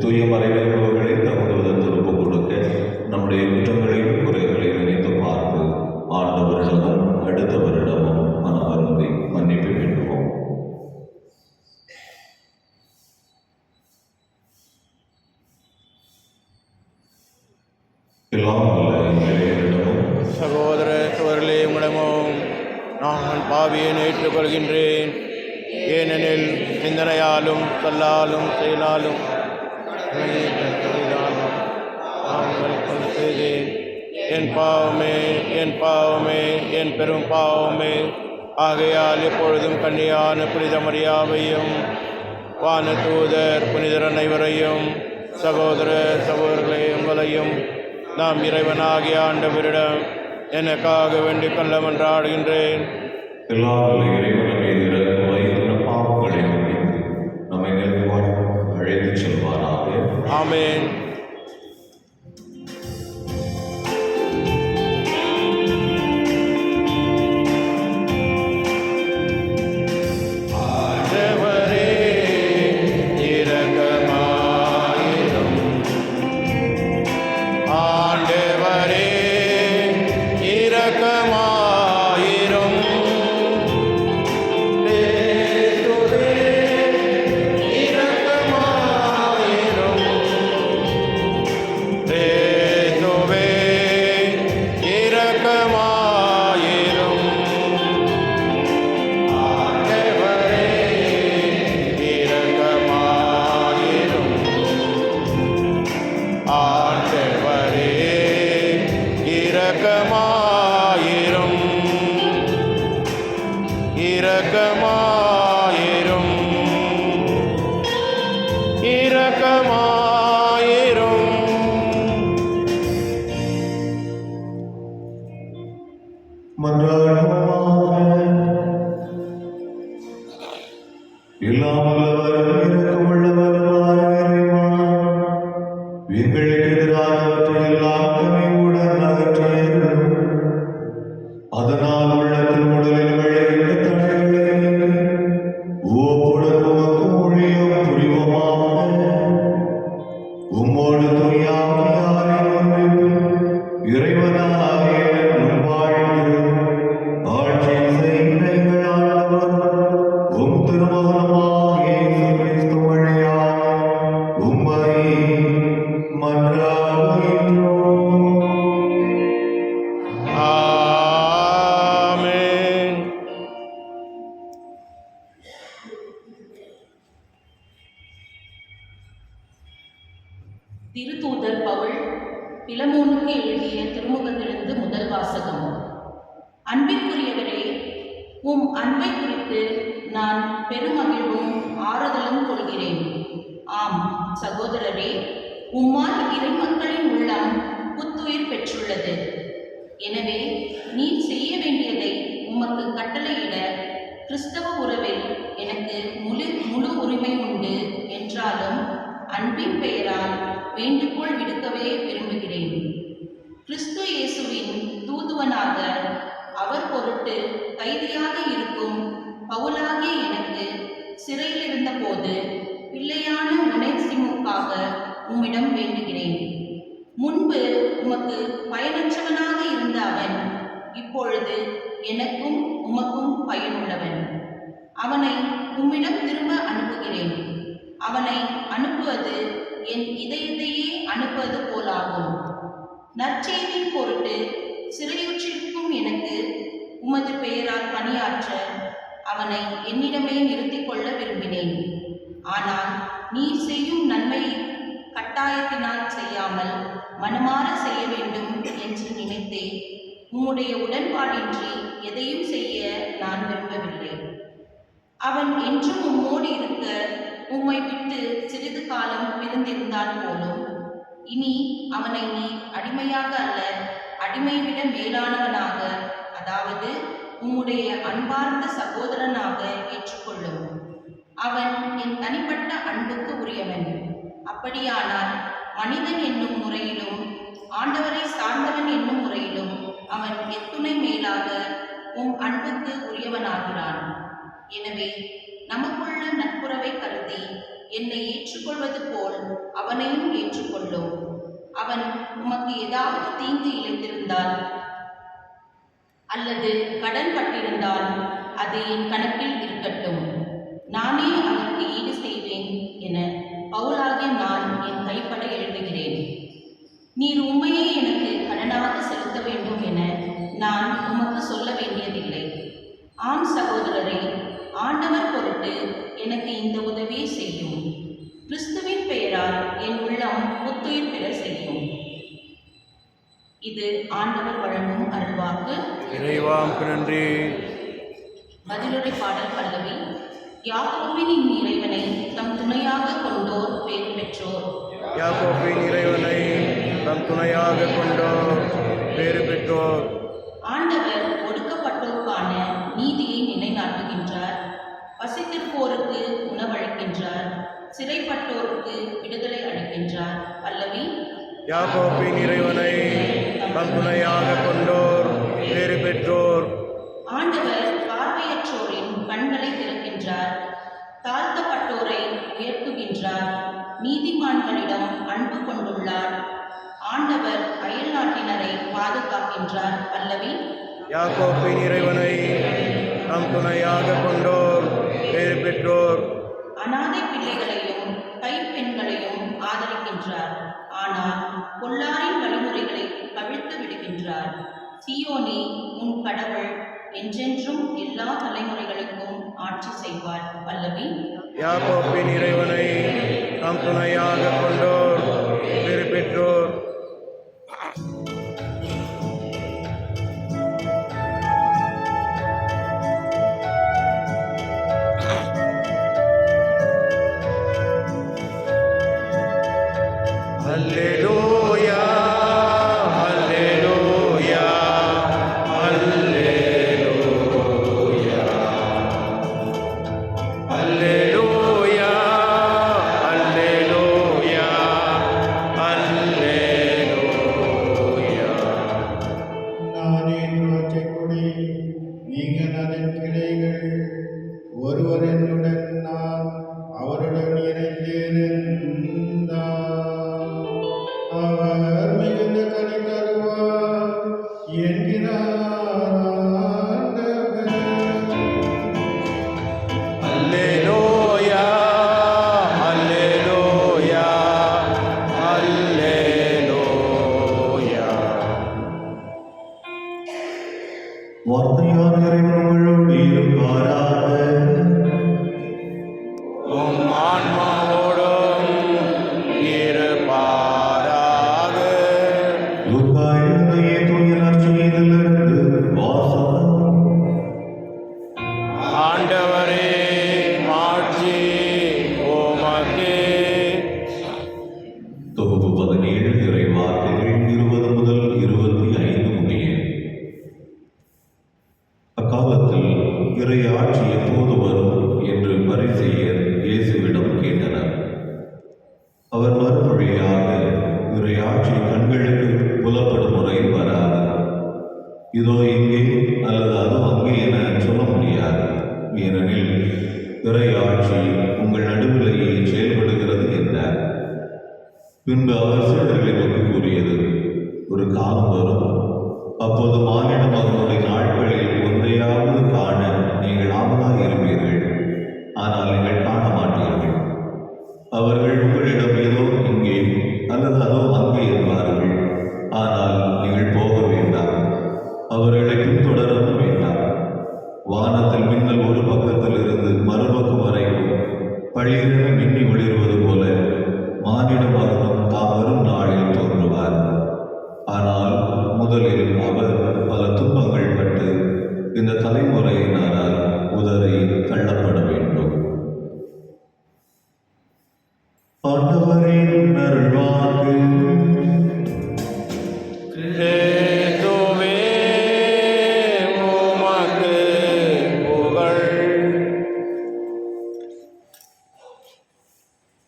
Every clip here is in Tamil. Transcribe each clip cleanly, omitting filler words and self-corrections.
தூய மறைவின் தகுந்த விதத்தில் ஒப்புக் கொடுக்க நம்முடைய குற்றங்களையும் எல்லாம் வல்ல இறைவனிடமும் சகோதர சகோதரர்களே, உங்களிடமும் நான் பாவியை ஏற்றுக்கொள்கின்றேன். ஏனெனில் சிந்தனையாலும் சொல்லாலும் செயலாலும் செய்தேன். என் பாவமே, என் பாவமே, என் பெரும் பாவமே. ஆகையால் எப்பொழுதும் கன்னியான புனித மரியாவையும் வான தூதர் புனிதர் அனைவரையும் சகோதர சகோதரர்களே உங்களையும் நாம் இறைவனாகிய ஆண்டவரிடம் எனக்காக வேண்டிக் கொள்ள மன்றாடுகின்றேன். எல்லாம் வல்ல இறைவன் மீது இரக்கமாய் பாவங்களை மன்னித்து நம்மை நெருங்குவார் அழைத்துச் செல்வாராக. ஆமென். திருத்தூதர் பவுல் பிலமோனுக்கு எழுதிய திருமுகத்திலிருந்து முதல் வாசகம். அன்பிற்குரியவரே, உம் அன்பை குறித்து நான் பெருமகிழ்வும் ஆறுதலும் கொள்கிறேன். ஆம் சகோதரரே, உம்மால் இறைமக்களின் உள்ளம் புத்துயிர் பெற்றுள்ளது. எனவே நீர் செய்ய வேண்டியதை உமக்கு கட்டளையிட கிறிஸ்தவ உறவில் எனக்கு முழு உரிமை உண்டு என்றாலும் அன்பின் பெயரால் வேண்டுகோள் விடுக்கவே விரும்புகிறேன். கிறிஸ்து இயேசுவின் தூதுவனாக அவர் பொருட்டு கைதியாக இருக்கும் பவுலாகிய எனக்கு சிறையில் இருந்த போது பிள்ளையான ஒனேசிமுக்காக உம்மிடம் வேண்டுகிறேன். முன்பு உமக்கு பயனற்றவனாக இருந்த அவன் இப்பொழுது எனக்கும் உமக்கும் பயனுள்ளவன். அவனை உம்மிடம் திரும்ப அனுப்புகிறேன். அவனை அனுப்புவது என் இதயத்தையே அனுப்புவது போலாகும். நற்செய்தியின் பொருட்டு சிறையுற்றிருக்கும் எனக்கு உமது பெயரால் பணியாற்ற அவனை என்னிடமே நிறுத்திக் கொள்ள விரும்பினேன். ஆனால் நீர் செய்யும் நன்மை கட்டாயத்தினால் செய்யாமல் மனமாற செய்ய வேண்டும் என்று நினைத்தேன். உம்முடைய உடன்பாடின்றி எதையும் செய்ய நான் விரும்பவில்லை. அவன் என்றும் உம்மோடு இருக்க உம்மை விட்டு சிறிது காலம் பிரிந்திருந்தான் போலும். இனி அவனை நீ அடிமையாக அல்ல, அடிமை விட மேலானவனாக, அதாவது உம்முடைய அன்பார்ந்த சகோதரனாக ஏற்றுக்கொள்ளும். அவன் என் தனிப்பட்ட அன்புக்கு உரியவன். அப்படியானால் மனிதன் என்னும் முறையிலும் ஆண்டவரை சார்ந்தவன் என்னும் முறையிலும் அவன் எத்துணை மேலாக உம் அன்புக்கு உரியவனாகிறான். எனவே நமக்குள்ள நட்புறவை கருதி என்னை ஏற்றுக்கொள்வது போல் அவனையும் ஏற்றுக்கொள்ளும். அவன் உமக்கு ஏதாவது தீங்கு இழைத்திருந்தால் அல்லது கடன் பட்டிருந்தால் அது என் கணக்கில் இருக்கட்டும். நானே அவனுக்கு ஈடு செய்வேன் என பவுலாகிய நான் என் கைப்பட எழுதுகிறேன். நீர் உண்மையை எனக்கு இது ஆண்டவர் வழங்கும் அருள்வாக்கு. இறைவாக்கு நன்றி. பதிலுரை பாடல் பல்லவி. யாக்கோபின் இறைவனை தம் துணையாக கொண்டோர் பேறு பெற்றோர். யாக்கோபின் இறைவனை தம் துணையாக கொண்டோர் பேறு பெற்றோர். ஆண்டவர் ஒடுக்கப்பட்டோருக்கான நீதியை நிலைநாட்டுகின்றார். பசித்திருப்போருக்கு உணவளிக்கின்றார். சிறைப்பட்டோருக்கு விடுதலை அளிக்கின்றார். பல்லவி. யாக்கோபின் இறைவனை தம் துணையாக கொண்டோர் பேறு பெற்றோர். ஆண்டவர் பார்வையற்றோரின் கண்களை திறக்கின்றார். தாழ்த்தப்பட்டோரை உயர்த்துகின்றார். நீதிமான்களிடம் அன்பு கொண்டுள்ளார். ஆண்டவர் அயல் நாட்டினரை பாதுகாக்கின்றார். பல்லவி. யாக்கோபின் இறைவனை தம் துணையாக கொண்டோர் பேறு பெற்றோர். அனாதை பிள்ளைகளையும் கைப்பெண்களையும் ஆதரிக்கின்றார். ஆனால் பொல்லாரின் வழிமுறைகளை கவிழ்த்து விடுகின்றார். சீயோனே, உன் கடவுள் என்றென்றும் எல்லா தலைமுறைகளுக்கும் ஆட்சி செய்வார். பல்லவி. யாக்கோபின் இறைவனை தம் துணையாக கொண்டோர் பேறு பெற்றோர். Alleluia, Alleluia, Alleluia, Alleluia, Alleluia, Alleluia. நானே திராட்சை கொடி, நீங்கள் அதன் கிளைகள். ஒருவர் என்னுடன், நான் அவருடன் இணைந்திருந்தார். அவர் மிகுந்த கனி தருவார் என்கிறார் ஆண்டவர். Alleluia, Alleluia, Alleluia. வார்த்தையான இறைவன் உங்களோடு இருப்பாராக. உம் ஆன்மாவோடும் இருப்பாராக. லூக்கா எழுதிய தூய நற்செய்தியிலிருந்து வாசகம். ஆண்டவரே, மாட்சி உமக்கே. தொகுப்பு 17 இறை வார்த்தைகள் 20 முதல் 25 முடிய. அக்காலத்தில் இறை ஆட்சி எப்போது வரும் என்று பரிசேயர் இயேசுவிடம் கேட்டனர். அவர் மறுமொழியாக, இறை ஆட்சி கண்களுக்கு புலப்படும் முறை வராது. இதோ இங்கே அல்லது அதோ அங்கே என சொல்ல முடியாது. ஏனெனில் இறை ஆட்சி உங்கள் நடுவிலேயே செயல்படுகிறது என்றார். பின்பு அவர் சீடர்களை நோக்கி கூறியது, ஒரு காலம் வரும், அப்போது மானிட மகனுடைய நாட்களில் ஒன்றையாவது காண நீங்கள் ஆவலாக இருப்பீர்கள். ஆனால் நீங்கள் காண மாட்டீர்கள். அவர்கள் உங்களிடம் ஏதோ இங்கே அல்லது அதோ அங்கே என்பார்கள். ஆனால் நீங்கள் போக வேண்டாம், அவர்களை பின்தொடரவும் வேண்டாம். வானத்தில் மின்னல் ஒரு பக்கத்தில் இருந்து மறுபக்கம் வரைக்கும் பளிரென மின்னி ஒளிர்வது போல மானிட மகனும் தாம் வரும் நாளில் தோன்றுவார். ஆனால் முதலில் அவர் பல துன்பங்கள் பட்டு இந்த தலைமுறையினரால் உதறி தள்ளப்பட வேண்டும். ஆண்டவரின் அருள்வாக்கு. கிறிஸ்துவே, உமக்கு புகழ்.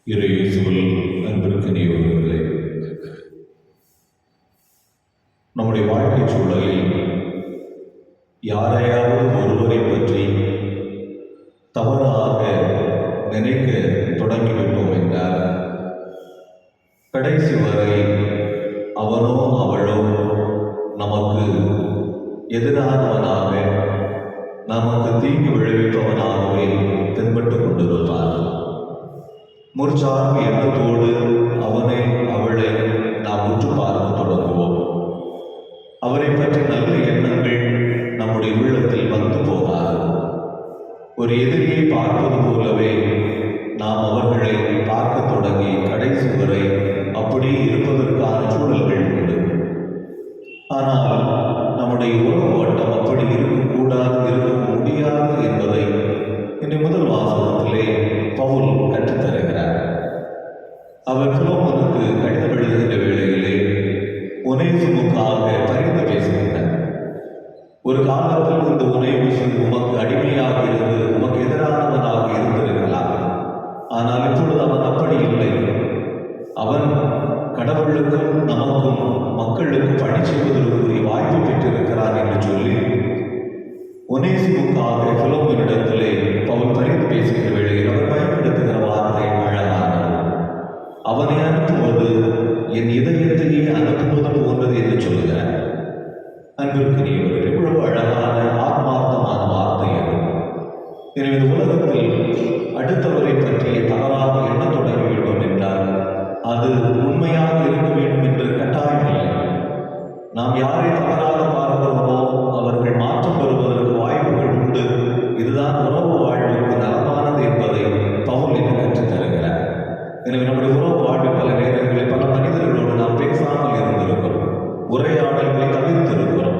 இறை இயேசுவில் அன்பிற்கினியவர்களே, நம்முடைய வாழ்க்கை சூழலில் யாரையாவது ஒருவரை பற்றி தவறாக நினைக்க தொடங்கிவிட்டோம் என்றால் கடைசி வரை அவனோ அவளோ நமக்கு எதிரானவனாக, நமக்கு தீங்கு விளைவிப்பவனாகவே தென்பட்டு கொண்டிருப்பான். முற்சார்பு எண்ணத்தோடு அவனை அவளை நாம் உற்று பார்க்க தொடங்குவோம். அவரை பற்றி நல்ல எண்ணங்கள் நம்முடைய உள்ளத்தில் வந்து போகாது. ஒரு எதிரியை பார்ப்பது போலவே நாம் அவர்களை பார்க்க தொடங்கி கடைசி வரை அப்படியே இருப்பதற்கான சூழல்கள் உண்டு. ஆனால் நம்முடைய உறவு வட்டம் அப்படி இருக்கக்கூடாது, இருக்க முடியாது என்பதை இன்றைய முதல் வாசகத்திலே பவுல் கற்றுத் தருகிறார். அவர் பிலோமோனுக்கு கடிதம் எழுதுகின்ற வேளையிலே ஒனேசிமுக்காக பரிந்து பேசுகின்றார். ஒரு காலத்தில் இந்த ஒனேசிமு உமக்கு அடிமையாக இருந்து உமக்கு எதிரானவனாக இருந்திருக்கலாம். ஆனால் இப்பொழுது அவன் அப்படி இல்லை. அவன் கடவுளுக்கும் நமக்கும் மக்களுக்கும் பணி செய்வதற்குரிய வாய்ப்பு பெற்றிருக்கிறான் என்று சொல்லி ஒனேசிமுக்காக பிலோமோனிடத்திலே பவுல் பரிந்து பேசுகிற வேளையில் அவர் பயன்படுத்துகிற வார்த்தை அழகானது. அவனை அனுப்புவது என் இதயத்தையே அனுப்புவது போன்றது என்று சொல்கிறார். அன்பிற்குரியவர்கள், இவ்வளவு அழகான ஆத்மார்த்தமான வார்த்தை அது. எனவே இந்த உலகத்தில் அடுத்தவரை பற்றிய தவறாக எண்ண தொடங்கிவிட்டோம் என்றால் அது உண்மையாக இருக்க வேண்டும் என்று கட்டாயம் இல்லை. நாம் யாரை தவறாக பார்க்கிறோமோ அவர்கள் மாற்றம் பெறுவதற்கு வாய்ப்புகள் உண்டு. இதுதான் உறவு வாழ்வுக்கு நலமானது என்பதை பவுல் என்று கற்றுத் தருகிறார். எனவே நம்முடைய உறவு வாழ்வில் பல நேரங்களில் பல மனிதர்களோடு நாம் பேசாமல் இருந்திருக்கிறோம், உரையாடல்களை தவிர்த்திருக்கிறோம்.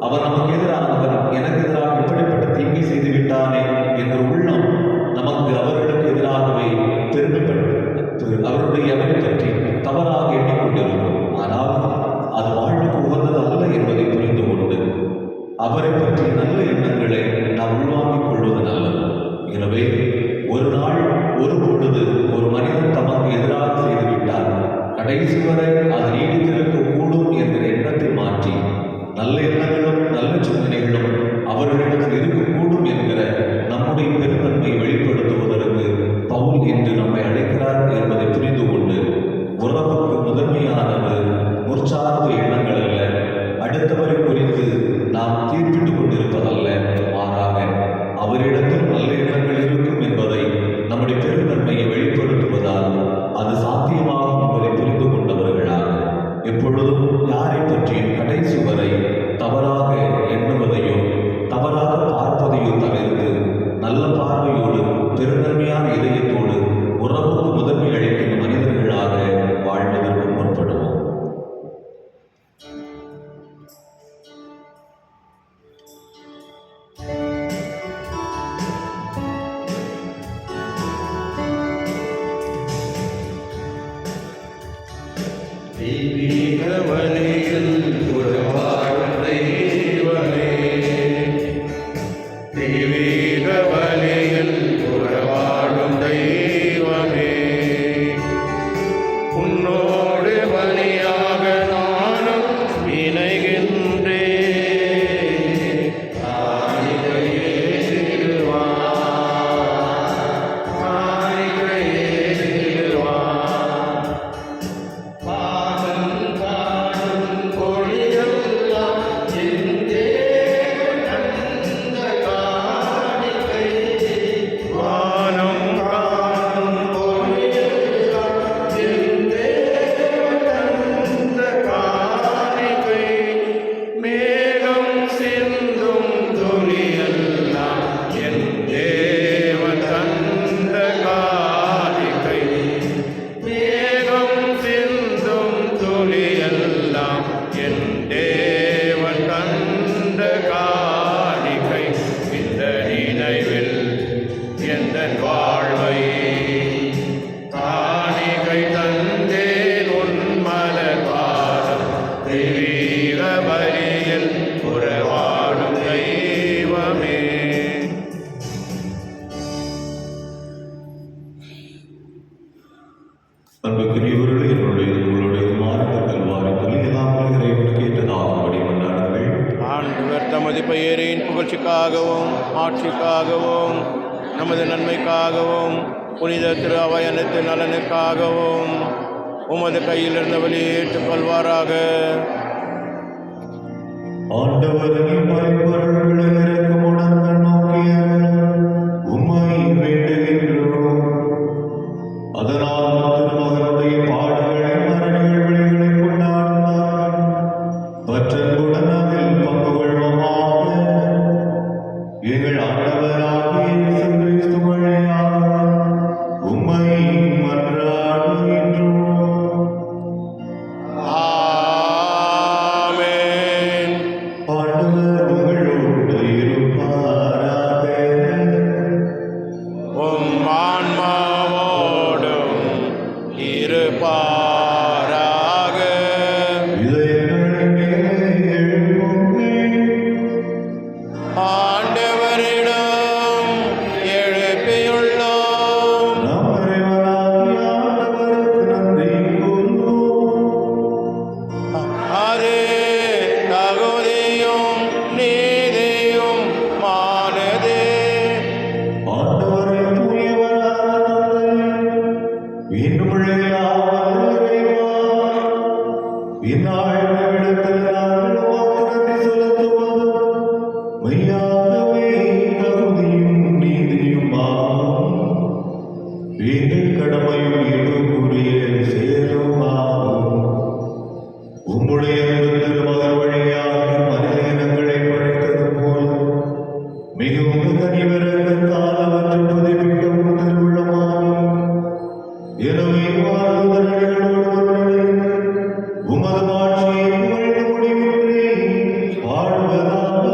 அவன் நமக்கு எதிரானவன், எனக்கு எதிராக இப்படிப்பட்ட தீங்கை செய்து விட்டானே என்ற உள்ளம் நமக்கு அவர்களுக்கு எதிராகவே பெருமைப்பட்டு அவருடைய அவரை பற்றி தவறாக எண்ணிக்கொண்டிருக்கும். ஆனால் அது வாழ்வுக்கு உகந்தது அல்ல என்பதை புரிந்து கொண்டு அவரை பற்றிய நல்ல எண்ணங்களை நாம் உள்வாங்கிக் கொள்வது நல்லது. எனவே ஒரு நாள் ஒரு பொழுது ஒரு மனிதன் தமக்கு எதிராக செய்துவிட்டால் கடைசி வரை அது நீடித்திருக்க கூடும் என்கிற எண்ணத்தை மாற்றி நல்ல எண்ணங்களும் நல்ல சிந்தனைகளும் அவர்களிடத்தில் இருக்கக்கூடும் என்கிற நம்முடைய பெருந்தன்மையை வெளிப்படுத்துவதற்கு பவுல் என்று நம்மை அழைக்கிறார் என்பதை புரிந்து கொண்டு உறவுக்கு முதன்மையானது முற்சார்ந்த எண்ணங்கள் அல்ல, அடுத்தவரை குறித்து நாம் தீர்ப்பிட்டுக் கொண்டிருப்பதல்ல, மாறாக அவரிடத்தில் நல்ல எண்ணங்கள் இருக்கும் என்பதை நம்முடைய பெருந்தன்மையை வெளிப்படுத்துவதால் அது சாத்தியமாகும் என்பதை புரிந்து கொண்டவர்களாக எப்பொழுதும் யாரை பற்றியும் கடைசி வரை தவறாக எண்ணுவதையோ தவறாக பார்ப்பதையோ தவிர்த்து நல்ல பார்வையோடு பெருந்தன்மையான இதயத்தோடு உறவுக்கு முதன்மை அளிக்கின்ற மனிதர்களாக வாழ்வதற்கு முற்படுவோம். தெய்வீக வழியில் உறவாடும் தெய்வமே, தெய்வீக வழியில் உறவாடும் தெய்வமே, உன்னோடு வழியாக நானும் இணைகின்றேன். காணிக்கையே சிலுவாய், காணிக்கையே சிலுவாய், பாதம் காணும் பொழியெல்லாம் என் தேவன் தந்த காணிக்கை. வானம் காணும் பொழியெல்லாம் என் தேவன் தந்த காணிக்கை. மேகம் சிந்தும் துளியெல்லாம் என் தேவன் தந்த காணிக்கை. மேகம் சிந்தும் துளியெல்லாம் என் தேவன் தந்த காணிக்கை. இந்த நினைவில் எந்த வாழ்வை காணிக்கை தந்தேன் உன் மலர் பாதம். தெய்வீக வழியில் உறவாடும் தெய்வமே. அன்புக்குரியவர்களே, உங்களுடைய மாநில கல்வாரி பலியெல்லாம் இறைவனுக்கு ஏற்றதாகும்படி கொண்டாடுங்கள். ஆண்டவர் தமது பெயரின் புகழ்ச்சிக்காகவும் ஆட்சிக்காகவும் நமது நன்மைக்காகவும் புனித திரு அவையனத்து நலனுக்காகவும் உமது கையில் இருந்த வெளியேற்றுக் கொள்வாராக. ஆண்டவரே, மறைபொருள்களை இரக்கமுடன் கண்ணோக்கிய உம்மை வேண்டுகின்றோம். அதனால் திருமகனுடைய பாடுகளை மரண நிகழ்வுகளை கொண்டாடினார். பற்றன்புடன் அதில் பங்கு கொள்வோமாக. எங்கள் ஆண்டவராகிய இயேசு கிறிஸ்து வழியாக உம்மை மன்றாடுகின்றோம். ஆமென். தாழ்மையிடத்தில் நாங்கள் உமக்கு நன்றி செலுத்துவதும் மெய்யாகவே தகுதியும் நீதியும் ஆகும். எங்கள் கடமையும் ஏற்புக்குரிய செயலும் ஆகும். உம்முடைய திருமகன் வழியாக மனித இனங்களை படைத்தது போல மிகவும் கனிவிறக்கத்தால் அவற்றை புதுப்பிக்கவும் திருவுள்ளமாகும். எனவே வாழ்வுதல்களோடு உமது ஆட்சியை புகழ்ந்து முடிவின்றி வாழ்வதாக.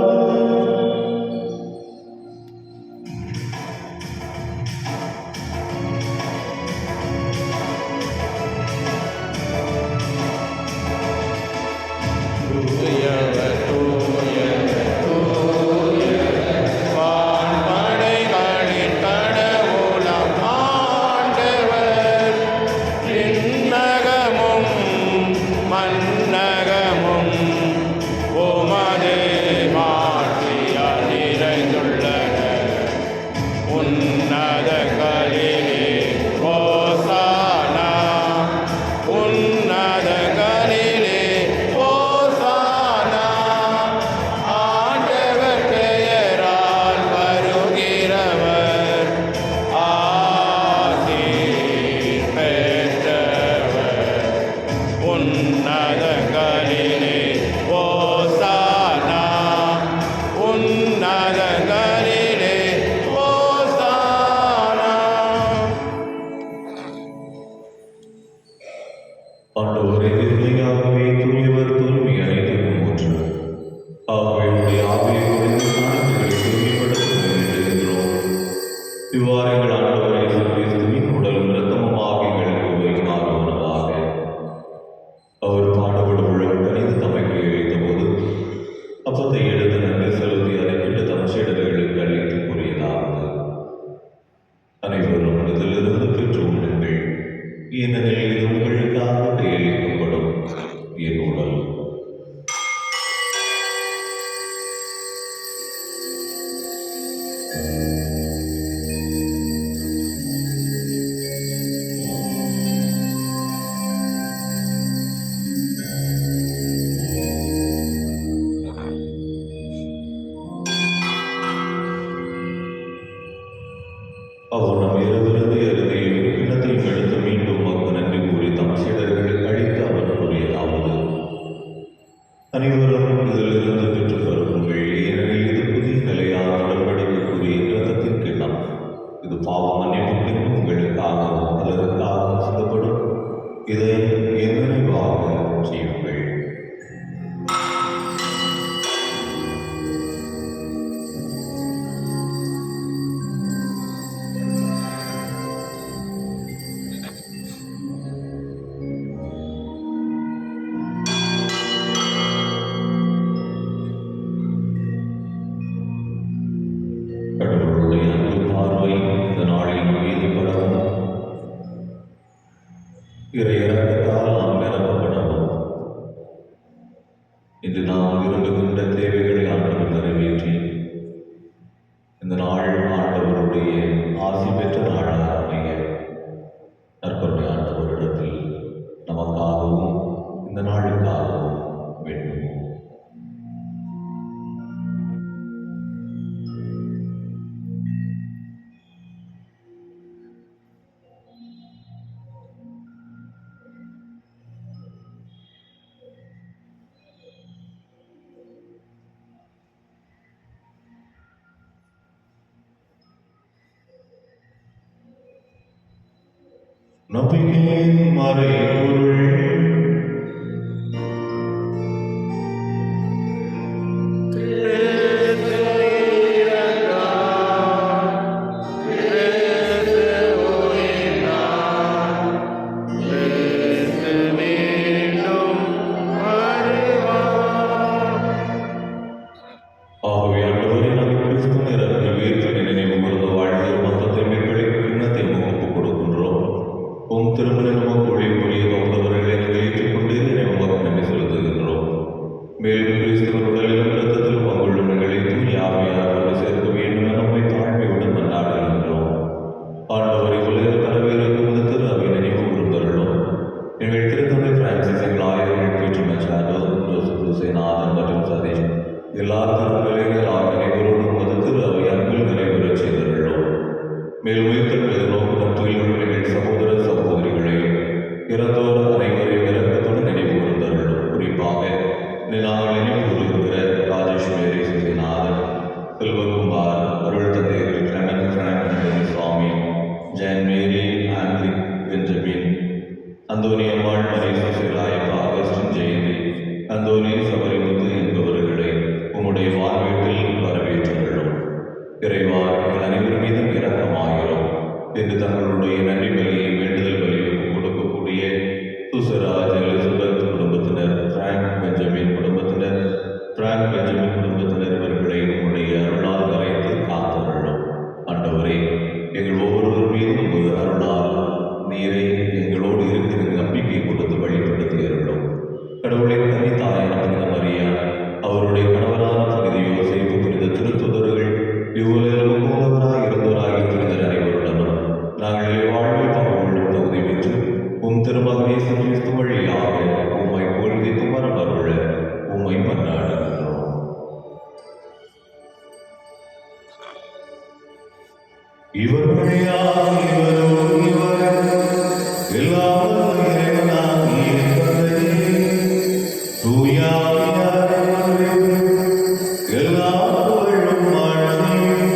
வான்படைகளின் கடவுளாம் ஆண்டவர், விண்ணகமும் மண்ணகமும் உமது மாட்சியால் நிறைந்துள்ளன. உன்னதங்களிலே ஓசானா, உன்னதங்களிலே ஓசானா. ஆண்டவர் பெயரால் வருகிறவர் ஆசி பெற்றவர். உன்னதங்களிலே ஓசானா, உன்னதங்களிலே ஓசானா. ஆண்டவரே, உண்மையாகவே தூயவர், தூய்மை அனைத்துக்கும் ஊற்று. ஆகவே உடைய ஆவியை குறைந்து காணிக்கைகளை தூய்மைப்படுத்த வேண்டுகின்றோம். இவ்வாறு எங்கள் ஆண்டவர் இயேசு கிறிஸ்துவின் உடலும் இரத்தமும் ஆகிய எங்களுக்கு உபயோகமாக உணவாக. அவர் பாடுபடும் விழாவில் கனிந்து தம்மை கையளித்த போது அப்பத்தை எடுத்து நன்றி செலுத்தி அதை விட்டு தம் சீடர்களுக்கு அளித்து கூறியதாவது: அனைவரும் இதிலிருந்து பெற்று உண்ணுங்கள், ஏனெனில் இது உங்களுக்காக கையளிக்கப்படும் என் உடல். அவர் நம் இரவிலிருந்து இறுதியில் கிண்ணத்தையும் எடுத்து மீண்டும் மக்கு நன்றி கூறி தம் சீடர்களுக்கு அளித்து அவர் கூறியதாவது: அனைவரும் இதிலிருந்து பெற்று பருகுங்கள், ஏனெனில் இது புதிய நிலையான உடன்படிக்கைக்குரிய இரத்தத்தின் கிண்ணம். இது பாவ மன்னிப்புக்கு உங்களுக்காகவும் பலருக்காகவும் சிந்தப்படும். இதை என் நினைவாக செய்யுங்கள். கடவுளுடைய அன்பு பார்வை இந்த நாளில் நம் மீது படவும், இறை இறக்கத்தால் நாம் நிரப்பப்படவும். இன்று நாம் விரும்புகின்ற தேவைகளை ஆண்டவர் நிறைவேற்றி இந்த நாள் ஆண்டவருடைய ஆசி பெற்ற நாளாக அமைய நற்கருணை ஆண்டவரிடத்தில் நமக்காகவும் இந்த நாளுக்காகவும் வேண்டுவோம். நம்பிக்கையின் மறைபொருள். ஆகவே ஆண்டவரே, நாங்கள் கிறிஸ்து நேரத்தில் உயிர்த்தெழ நினைவு கூர்ந்து வாழ்வில் மொத்தத்தை மீட்பளிக்கும் கிண்ணத்தை உமக்கு ஒப்புக் கொடுக்கின்றோம். உம் திருமண நமக்கு ஒளிபுரிய தோன்றவரை சுசேநாதன் மற்றும் சதீஷ் எல்லா திருநிலைகள் அனைவரோடும் உமது திரு அவை அன்பில் நிறைவேறச் செய்தருளும். மேலும் உயிர்த்தெழுந்த நோக்குடன் துயிலுள்ள எங்கள் சகோதர சகோதரிகளையும் இறந்தோர் அனைவரையும் இறக்கத்துடன் நினைவு கூர்ந்தருளும். குறிப்பாக நாங்கள் நினைவு கூறுகிற ராஜேஷ் மேரி சுசேநாதன், செல்வகுமார், அருள் தந்தையர்கள் கிளமன் பிராங்க் சுவாமி, ஜெயன் மேரி, ஆண்ட்ரி பெஞ்சமின், அந்தோனி அம்மாள், மரீசா சிலாயப்பா, அகஸ்டின் ஜெயந்தி, அந்தோனி சபரிமுத்து என்பவர்களை உம்முடைய வாழ்வீட்டில் வரவேற்றுள்ளோம். இறைவா, எங்கள் அனைவர் மீதும் இரக்கமாகிறோம் என்று தங்களுடைய நன்றி பலியை வேண்டுதல் பலியை கொடுக்கக்கூடிய சுசராஜ், எலிசபெத் குடும்பத்தினர், பிராங்க் பெஞ்சமின் குடும்பத்தினர் இவர்களை உம்முடைய அருளால் கரைத்து காத்தருளும். ஆண்டவரே, எங்கள் ஒவ்வொருவர் மீதும் உமது அருளால் நீரை எங்களோடு இருக்கிற நம்பிக்கை கொடுத்து வழிபடுத்தி அருளும். கடவுளின் கன்னித்தாயான புனித மரியா, அவருடைய கணவரான புனித யோசேப்பு, புனித திருத்துதர்கள், இவ்வுலகில் மூலவராய் இருந்தவராகிய புனிதர் அனைவருடனும் நாங்கள் வாழ்வில் பங்கு கொள்ளும் தகுதி பெற்று உம் திருமகன் இயேசு கிறிஸ்து வழியாக உம்மை போழ்வித்து வரவருள உம்மை மன்றாடுகின்றோம். இவர் வழியாக இவரோடு இவர் எல்லாம் இறைவனாகிய தந்தையே, தூய ஆவியானவரே, எல்லா புகழும் ஆட்சியும்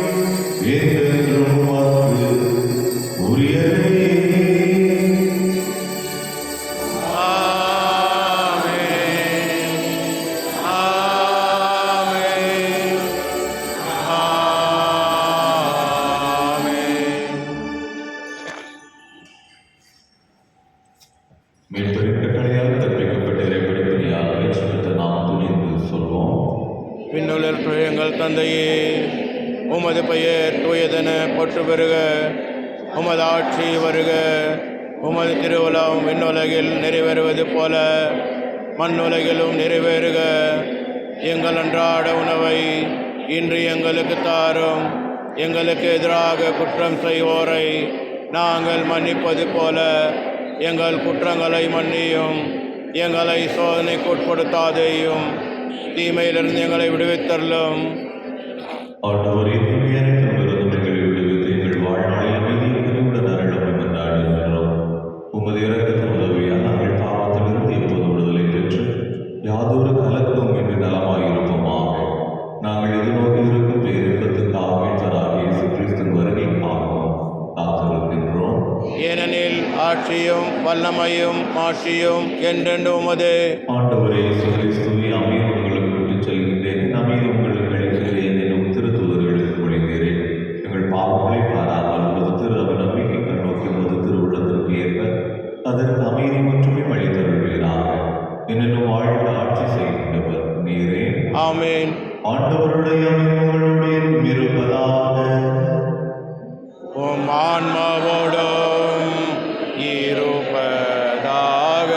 என்றென்றும் உமக்கு உரியதே. மீட்பரின் கட்டளையால் கற்பிக்கப்பட்ட இறைப்படிப்பினையால் ஏற்றுவிட்ட நாம் துணிந்து சொல்வோம். விண்ணுலர் எங்கள் தந்தையே, உமது பெயர் தூயதென போற்று பெறுக, உமது ஆட்சி வருக, உமது திருவுளம் விண்ணுலகில் நிறைவேறுவது போல மண்ணுலகிலும் நிறைவேறுக. எங்கள் அன்றாட உணவை இன்று எங்களுக்கு தாரும். எங்களுக்கு எதிராக குற்றம் செய்வோரை நாங்கள் மன்னிப்பது போல எங்கள் குற்றங்களை மன்னியும். எங்களை சோதனைக்கு உட்படுத்தாதேயும், தீமையிலிருந்து எங்களை விடுவித்தருளும். ஆண்டவரே, தீமையனைத்திலிருந்து எங்களை விடுவித்து எங்கள் வாழ்நாளில் அமைதியை கனிவுடன் அருளும் என்றாடுகின்றோம். உமது இரக்கத்தின் உதவியால் நாங்கள் பாவத்திலிருந்து எப்போது விடுதலை பெற்று யாதொரு கலக்கம் என்று நலமாயிருப்போமாக. நாங்கள் எதிர்நோக்கி இருக்கும் பேரின்பத்துக்காக மீட்பராகிய இயேசு கிறிஸ்துவின் வருகைக்காகவும் காத்திருக்கின்றோம். ஏனெனில் ஆட்சியும் வல்லமையும் மாட்சியும் என்றென்று உமது. ஆண்டவரே, கிறிஸ்துவை அமைதி உங்களுக்கு விட்டுச் செல்கின்றேன், அமைதி உங்களுக்கு அளிக்கிறேன் எனும் திருத்தூதர்களுக்கு மொழிந்தேன். எங்கள் பாவங்களை பாராமல் உமது திரு அவை நம்பிக்கை கண்ணோக்கி உமது திருவுள்ளத்திற்கு ஏற்ப அதற்கு அமைதி மட்டுமே அளித்தருள்வீராக. என்னென்னும் வாழ்ந்து ஆட்சி செய்கின்றவர் நீரே. ஆமேன். ஆண்டவருடைய உங்களுடைய இருப்பதாக. உம் ஆன்மாவோடும் இருப்பதாக.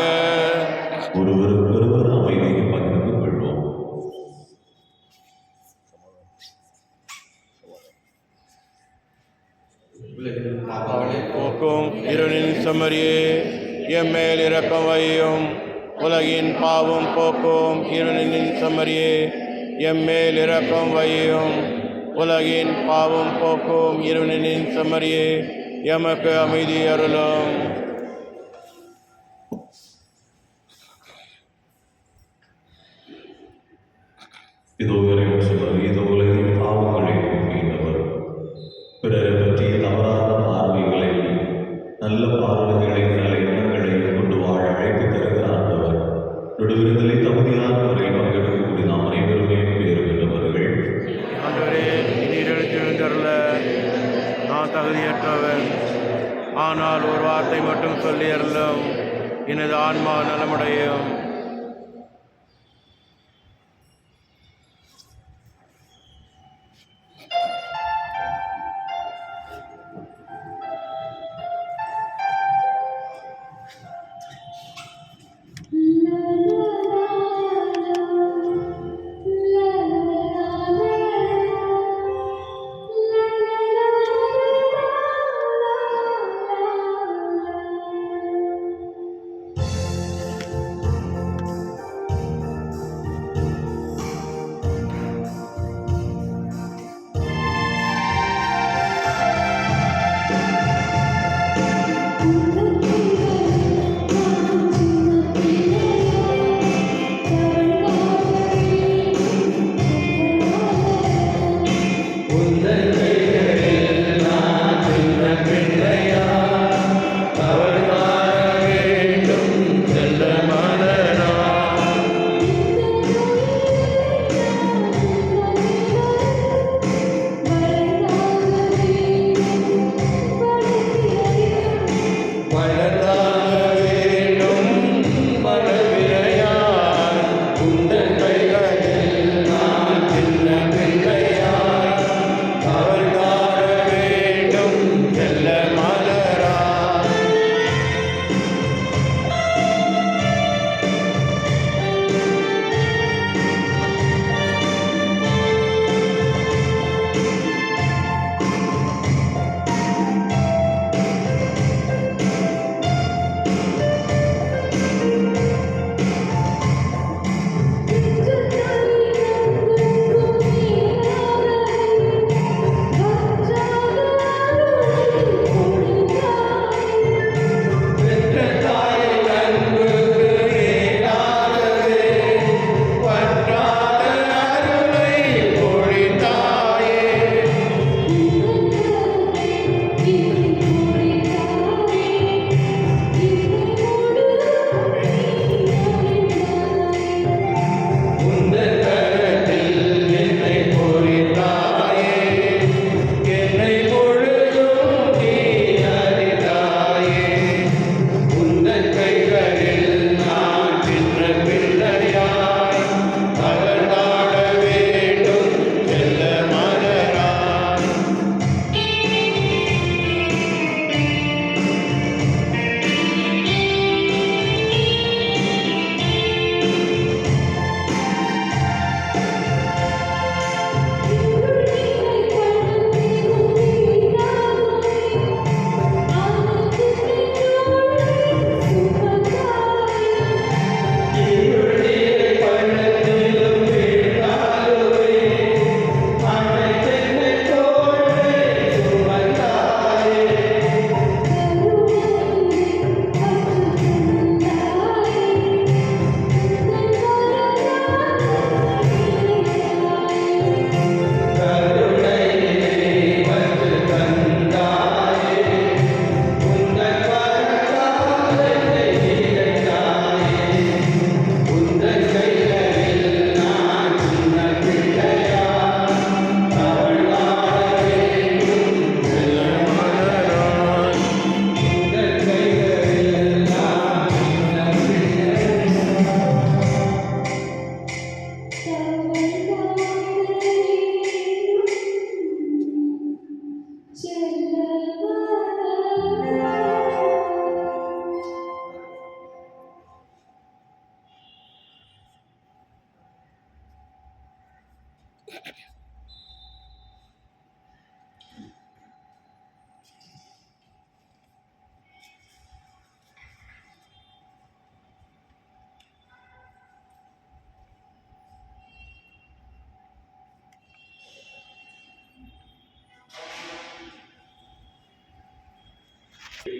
ஒருவருக்கொருவர் அமைதியை பகிர்ந்து கொள்வோம். போக்கும் இருளின் செம்மறியே, எம்மேல் இரக்கம் வையும். உலகின் பாவம் போக்கும் இருளின் செம்மறியே, எம்மேல் இரக்கம் வையும். உலகின் பாவம் போக்கும் இருளின் செம்மறியே, எமக்கு அமைதி அருளும். இதோ இறைவன், இதோ உலகின் பாவங்களை போக்குகின்றவர். பிறரை பற்றிய தவறான பார்வைகளை நல்ல பார்வைகளை நல்ல எண்ணங்களை கொண்டு வாழ அழைத்து தருகிற ஆண்டவர். விடுவிடுதலை தகுதியான முறையில் பங்கெடுக்கக்கூடிய நாம் அனைவருமே பேறு பெற்றவர்கள். ஆண்டவரே, நீர் எழுந்தருள நான் தகுதியற்றவன். ஆனால் ஒரு வார்த்தை மட்டும் சொல்லி அருளும், எனது ஆன்மா நலமடையும்.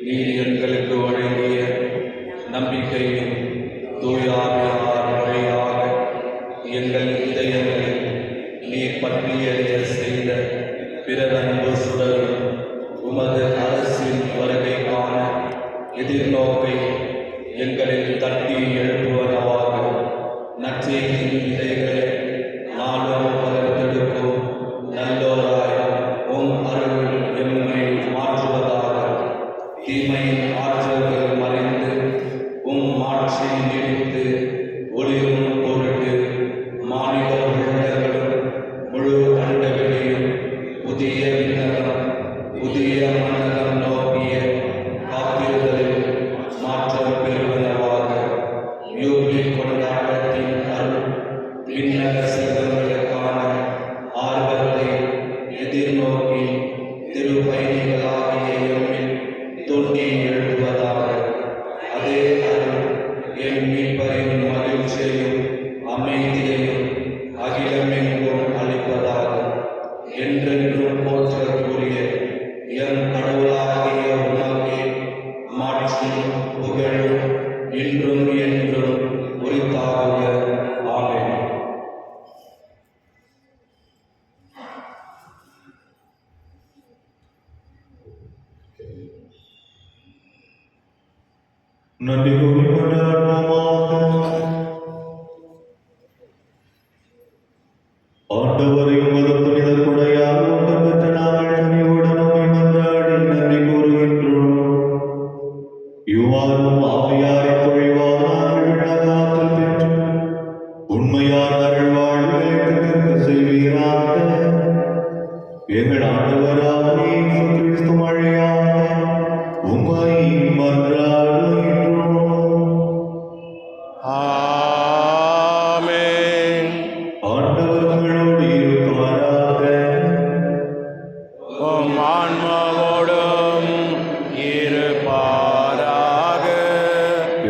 நீர் எங்களுக்கு வழங்கிய நம்பிக்கையும் தூயாவியார் வழியாக எங்கள் இதயங்களில் நீர் பற்றியறிய செய்த பிறரன்பு சுடரும் உமது அரசின் வருகைக்கான எதிர்நோக்கை எங்களில் தட்டி எழுப்புவதாக நற்செய்தியின் விதைகளை நாளும் வளர்த்தெடுக்கும் நல்லோராய் உம் அருள் எம்மை மாற்றுவதாக தீமையின் ஆற்றல்கள் மறைந்து உம் ஆட்சி நீடித்து ஒளிரும் பொருட்டு மாநில உள்ளங்களும் முழு அண்டவெளியும் புதிய விண்ணகம் புதிய மன்னகம் நோக்கிய காப்பீடுகளில் மாற்றம் பெறுவனவாக யூபி கொண்டாட்டத்தின் அருள் விண்ணக செல்வங்களுக்கான ஆர்வத்தை எதிர்நோக்கி திருப்பயணிகளாகிய எம்மில் தொண்டி எழுப்புவதாக அதே அருள் எம் மீட்பரின் மகிழ்ச்சியையும் அமைதியையும் அகிலமெங்கும் அளிப்பதாக என்றென்றும் போற்றக்கூடிய எம் கடவுளாகிய உமக்கே மாற்றும் புகழும் இன்றும் என்றும் உரித்தாக. ஆமென். நன்றி கூறி கொண்டாடுவோமாக. ஆண்டவரை உமது புனித கொடையாக ஒன்று பெற்ற நாங்கள் துணிவுடன் உம்மை மன்றாடி நன்றி கூறுகின்றோம். இவ்வாறும் ஆவியாரை பொழிவார் நாங்கள் விண்ணகத்தில் பெற்று உண்மையான அருள்வாழ்வுகளுக்கு செய்வீராக. எங்கள் ஆண்டவராகிய இயேசு கிறிஸ்து வழியாக உம்மை மன்றாடுகின்றோம். ஆமென். ஆண்டவர் உங்களோடு இருப்பாராக. உம் ஆன்மாவோடும் இருப்பாராக.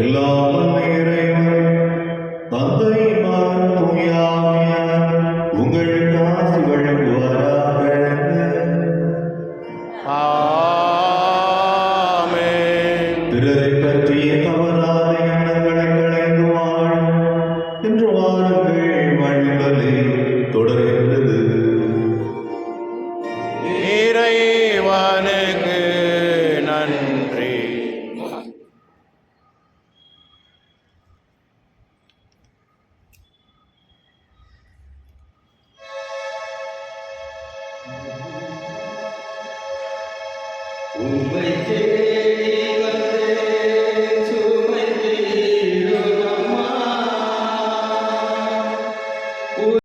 எல்லாம் வல்ல இறைவன் தந்தை மகன் தூய ஆவியார் உங்களுக்கு ஆசி வழங்குவாராக. ஆமென். பிறரை பற்றிய தவறாத எண்ணங்களை களைந்து வாழ இன்று வாருங்கள் வழிபலை தொடர்கின்றது. இறைவனுக்கு நன்றி. உம்மை